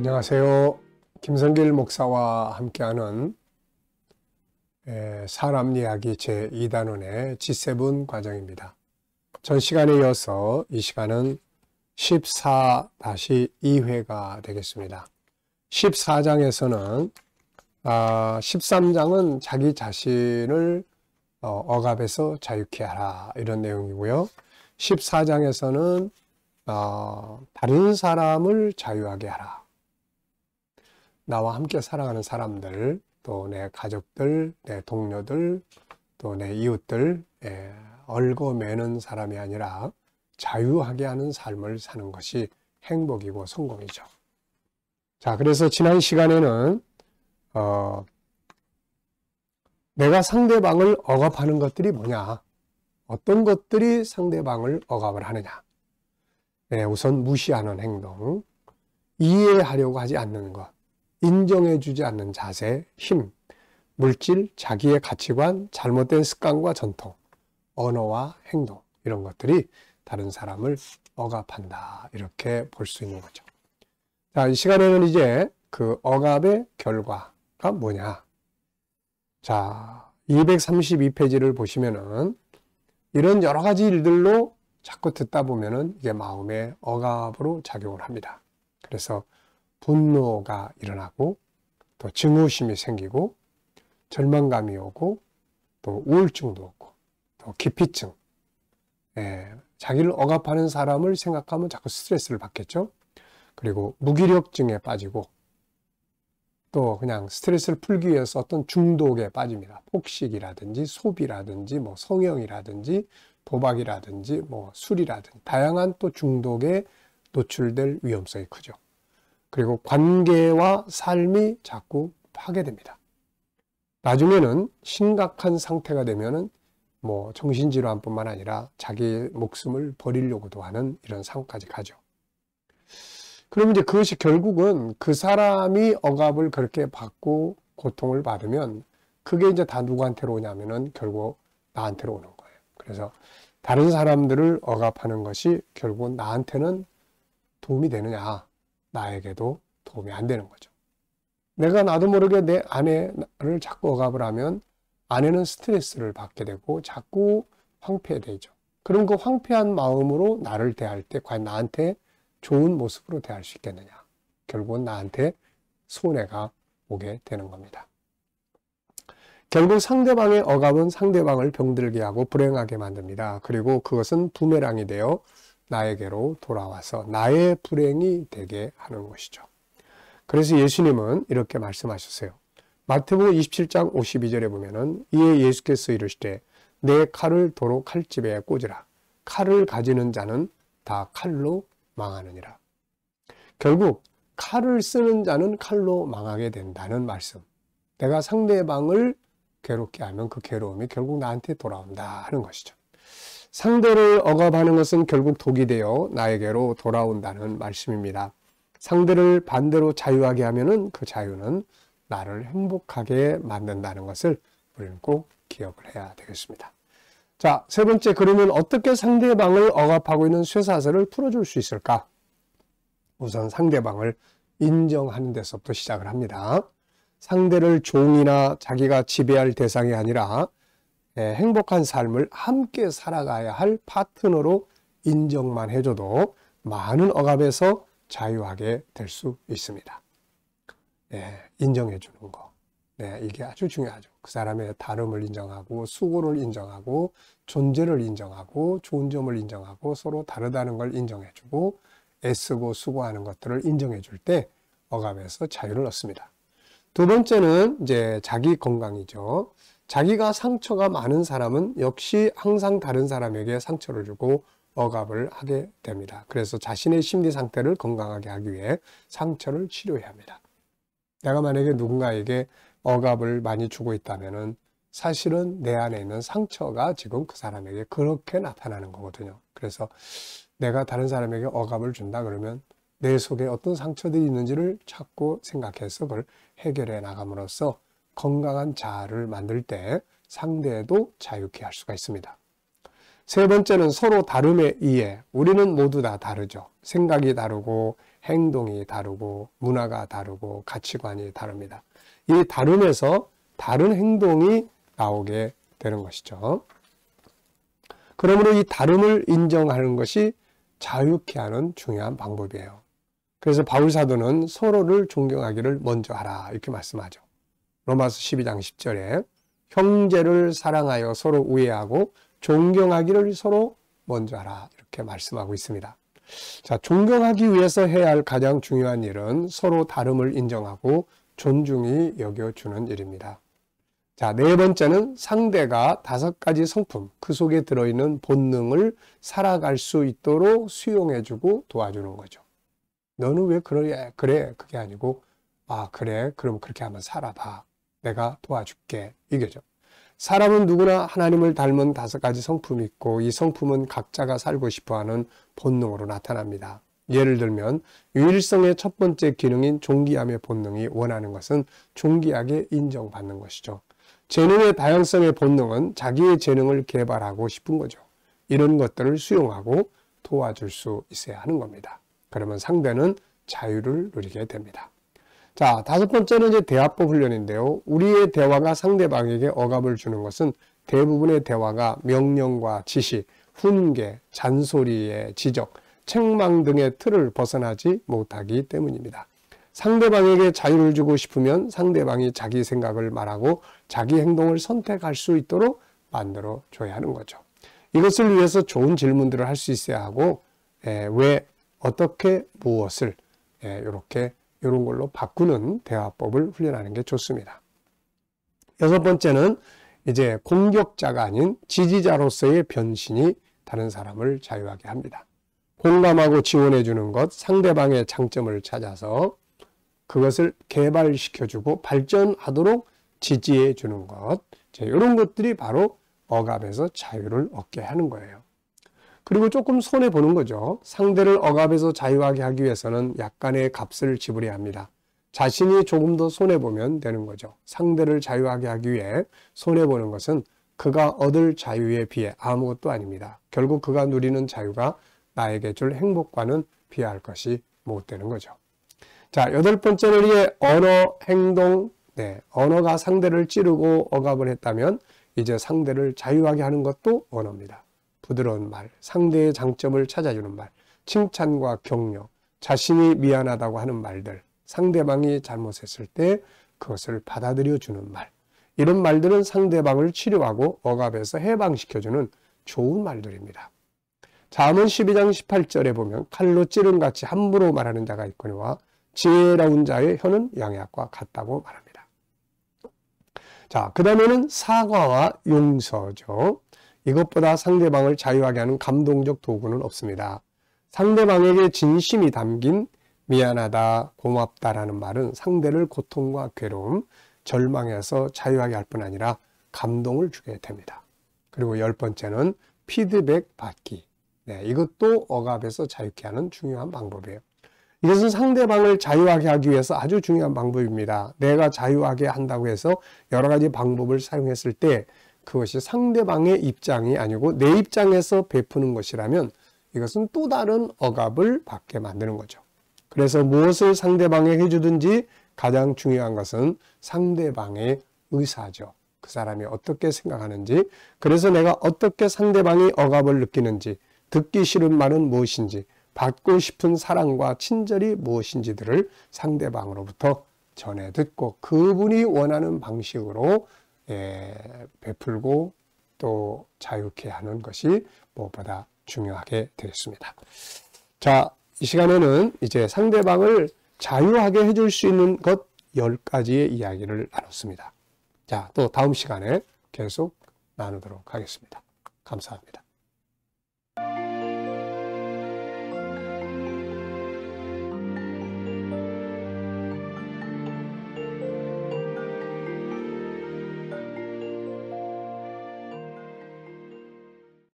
안녕하세요. 김성길 목사와 함께하는 사람 이야기 제2단원의 G7 과정입니다. 전 시간에 이어서 이 시간은 14-2회가 되겠습니다. 14장에서는 13장은 자기 자신을 억압에서 자유케 하라 이런 내용이고요. 14장에서는 다른 사람을 자유하게 하라. 나와 함께 살아가는 사람들, 또 내 가족들, 내 동료들, 또 내 이웃들, 얽어매는 사람이 아니라 자유하게 하는 삶을 사는 것이 행복이고 성공이죠. 자, 그래서 지난 시간에는 내가 상대방을 억압하는 것들이 뭐냐, 어떤 것들이 상대방을 억압을 하느냐. 우선 무시하는 행동, 이해하려고 하지 않는 것, 인정해주지 않는 자세, 힘, 물질, 자기의 가치관, 잘못된 습관과 전통, 언어와 행동, 이런 것들이 다른 사람을 억압한다, 이렇게 볼 수 있는 거죠. 자, 이 시간에는 이제 그 억압의 결과가 뭐냐. 자, 232페이지를 보시면은 이런 여러 가지 일들로 자꾸 듣다 보면은 이게 마음의 억압으로 작용을 합니다. 그래서 분노가 일어나고, 또 증오심이 생기고, 절망감이 오고, 또 우울증도 오고, 또 기피증, 자기를 억압하는 사람을 생각하면 자꾸 스트레스를 받겠죠. 그리고 무기력증에 빠지고, 또 그냥 스트레스를 풀기 위해서 어떤 중독에 빠집니다. 폭식이라든지 소비라든지 뭐 성형이라든지 도박이라든지 뭐 술이라든지 다양한 또 중독에 노출될 위험성이 크죠. 그리고 관계와 삶이 자꾸 파괴됩니다. 나중에는 심각한 상태가 되면은 뭐 정신질환뿐만 아니라 자기 목숨을 버리려고도 하는 이런 상황까지 가죠. 그러면 이제 그것이 결국은 그 사람이 억압을 그렇게 받고 고통을 받으면 그게 이제 다 누구한테로 오냐면은 결국 나한테로 오는 거예요. 그래서 다른 사람들을 억압하는 것이 결국은 나한테는 도움이 되느냐, 나에게도 도움이 안 되는 거죠. 내가 나도 모르게 내 아내를 자꾸 억압을 하면 아내는 스트레스를 받게 되고 자꾸 황폐해지죠. 그럼 그 황폐한 마음으로 나를 대할 때 과연 나한테 좋은 모습으로 대할 수 있겠느냐. 결국은 나한테 손해가 오게 되는 겁니다. 결국 상대방의 억압은 상대방을 병들게 하고 불행하게 만듭니다. 그리고 그것은 부메랑이 되어 나에게로 돌아와서 나의 불행이 되게 하는 것이죠. 그래서 예수님은 이렇게 말씀하셨어요. 마태복음 27장 52절에 보면은 이에 예수께서 이르시되 내 칼을 도로 칼집에 꽂으라. 칼을 가지는 자는 다 칼로 망하느니라. 결국 칼을 쓰는 자는 칼로 망하게 된다는 말씀. 내가 상대방을 괴롭게 하면 그 괴로움이 결국 나한테 돌아온다 하는 것이죠. 상대를 억압하는 것은 결국 독이 되어 나에게로 돌아온다는 말씀입니다. 상대를 반대로 자유하게 하면은 그 자유는 나를 행복하게 만든다는 것을 우리는 꼭 기억을 해야 되겠습니다. 자, 세 번째, 그러면 어떻게 상대방을 억압하고 있는 쇠사슬을 풀어줄 수 있을까? 우선 상대방을 인정하는 데서부터 시작을 합니다. 상대를 종이나 자기가 지배할 대상이 아니라 행복한 삶을 함께 살아가야 할 파트너로 인정만 해줘도 많은 억압에서 자유하게 될 수 있습니다. 인정해 주는 거. 이게 아주 중요하죠. 그 사람의 다름을 인정하고 수고를 인정하고 존재를 인정하고 좋은 점을 인정하고 서로 다르다는 걸 인정해 주고 애쓰고 수고하는 것들을 인정해 줄 때 억압에서 자유를 얻습니다. 두 번째는 이제 자기 건강이죠. 자기가 상처가 많은 사람은 역시 항상 다른 사람에게 상처를 주고 억압을 하게 됩니다. 그래서 자신의 심리 상태를 건강하게 하기 위해 상처를 치료해야 합니다. 내가 만약에 누군가에게 억압을 많이 주고 있다면은 사실은 내 안에 있는 상처가 지금 그 사람에게 그렇게 나타나는 거거든요. 그래서 내가 다른 사람에게 억압을 준다 그러면 내 속에 어떤 상처들이 있는지를 찾고 생각해서 그걸 해결해 나감으로써 건강한 자아를 만들 때 상대도 자유케 할 수가 있습니다. 세 번째는 서로 다름의 이해. 우리는 모두 다 다르죠. 생각이 다르고 행동이 다르고 문화가 다르고 가치관이 다릅니다. 이 다름에서 다른 행동이 나오게 되는 것이죠. 그러므로 이 다름을 인정하는 것이 자유케 하는 중요한 방법이에요. 그래서 바울 사도는 서로를 존경하기를 먼저 하라 이렇게 말씀하죠. 로마서 12장 10절에 형제를 사랑하여 서로 우애하고 존경하기를 서로 먼저 하라 이렇게 말씀하고 있습니다. 자, 존경하기 위해서 해야 할 가장 중요한 일은 서로 다름을 인정하고 존중히 여겨주는 일입니다. 자, 네 번째는 상대가 5가지 성품, 그 속에 들어있는 본능을 살아갈 수 있도록 수용해주고 도와주는 거죠. 너는 왜 그래? 그게 아니고 그래? 그럼 그렇게 한번 살아봐. 내가 도와줄게. 이거죠. 사람은 누구나 하나님을 닮은 5가지 성품이 있고 이 성품은 각자가 살고 싶어하는 본능으로 나타납니다. 예를 들면 유일성의 첫 번째 기능인 존귀함의 본능이 원하는 것은 존귀하게 인정받는 것이죠. 재능의 다양성의 본능은 자기의 재능을 개발하고 싶은 거죠. 이런 것들을 수용하고 도와줄 수 있어야 하는 겁니다. 그러면 상대는 자유를 누리게 됩니다. 자, 5번째는 이제 대화법 훈련인데요. 우리의 대화가 상대방에게 억압을 주는 것은 대부분의 대화가 명령과 지시, 훈계, 잔소리의 지적, 책망 등의 틀을 벗어나지 못하기 때문입니다. 상대방에게 자유를 주고 싶으면 상대방이 자기 생각을 말하고 자기 행동을 선택할 수 있도록 만들어 줘야 하는 거죠. 이것을 위해서 좋은 질문들을 할 수 있어야 하고 왜, 어떻게, 무엇을 이런 걸로 바꾸는 대화법을 훈련하는 게 좋습니다. 6번째는 이제 공격자가 아닌 지지자로서의 변신이 다른 사람을 자유하게 합니다. 공감하고 지원해 주는 것, 상대방의 장점을 찾아서 그것을 개발시켜주고 발전하도록 지지해 주는 것, 이런 것들이 바로 억압에서 자유를 얻게 하는 거예요. 그리고 조금 손해보는 거죠. 상대를 억압에서 자유하게 하기 위해서는 약간의 값을 지불해야 합니다. 자신이 조금 더 손해보면 되는 거죠. 상대를 자유하게 하기 위해 손해보는 것은 그가 얻을 자유에 비해 아무것도 아닙니다. 결국 그가 누리는 자유가 나에게 줄 행복과는 비할 것이 못 되는 거죠. 자, 8번째는 이제 언어, 행동, 언어가 상대를 찌르고 억압을 했다면 이제 상대를 자유하게 하는 것도 언어입니다. 부드러운 말, 상대의 장점을 찾아주는 말, 칭찬과 격려, 자신이 미안하다고 하는 말들, 상대방이 잘못했을 때 그것을 받아들여주는 말, 이런 말들은 상대방을 치료하고 억압에서 해방시켜주는 좋은 말들입니다. 잠언 12장 18절에 보면 칼로 찌름같이 함부로 말하는 자가 있거니와 지혜로운 자의 혀는 양약과 같다고 말합니다. 자, 그 다음에는 사과와 용서죠. 이것보다 상대방을 자유하게 하는 감동적 도구는 없습니다. 상대방에게 진심이 담긴 미안하다, 고맙다라는 말은 상대를 고통과 괴로움, 절망에서 자유하게 할 뿐 아니라 감동을 주게 됩니다. 그리고 10번째는 피드백 받기. 이것도 억압에서 자유케 하는 중요한 방법이에요. 이것은 상대방을 자유하게 하기 위해서 아주 중요한 방법입니다. 내가 자유하게 한다고 해서 여러 가지 방법을 사용했을 때 그것이 상대방의 입장이 아니고 내 입장에서 베푸는 것이라면 이것은 또 다른 억압을 받게 만드는 거죠. 그래서 무엇을 상대방에게 해주든지 가장 중요한 것은 상대방의 의사죠. 그 사람이 어떻게 생각하는지, 그래서 내가 어떻게 상대방이 억압을 느끼는지, 듣기 싫은 말은 무엇인지, 받고 싶은 사랑과 친절이 무엇인지들을 상대방으로부터 전해 듣고 그분이 원하는 방식으로 베풀고 또 자유케 하는 것이 무엇보다 중요하게 되겠습니다. 자, 이 시간에는 이제 상대방을 자유하게 해줄 수 있는 것 10가지의 이야기를 나눴습니다. 자, 또 다음 시간에 계속 나누도록 하겠습니다. 감사합니다.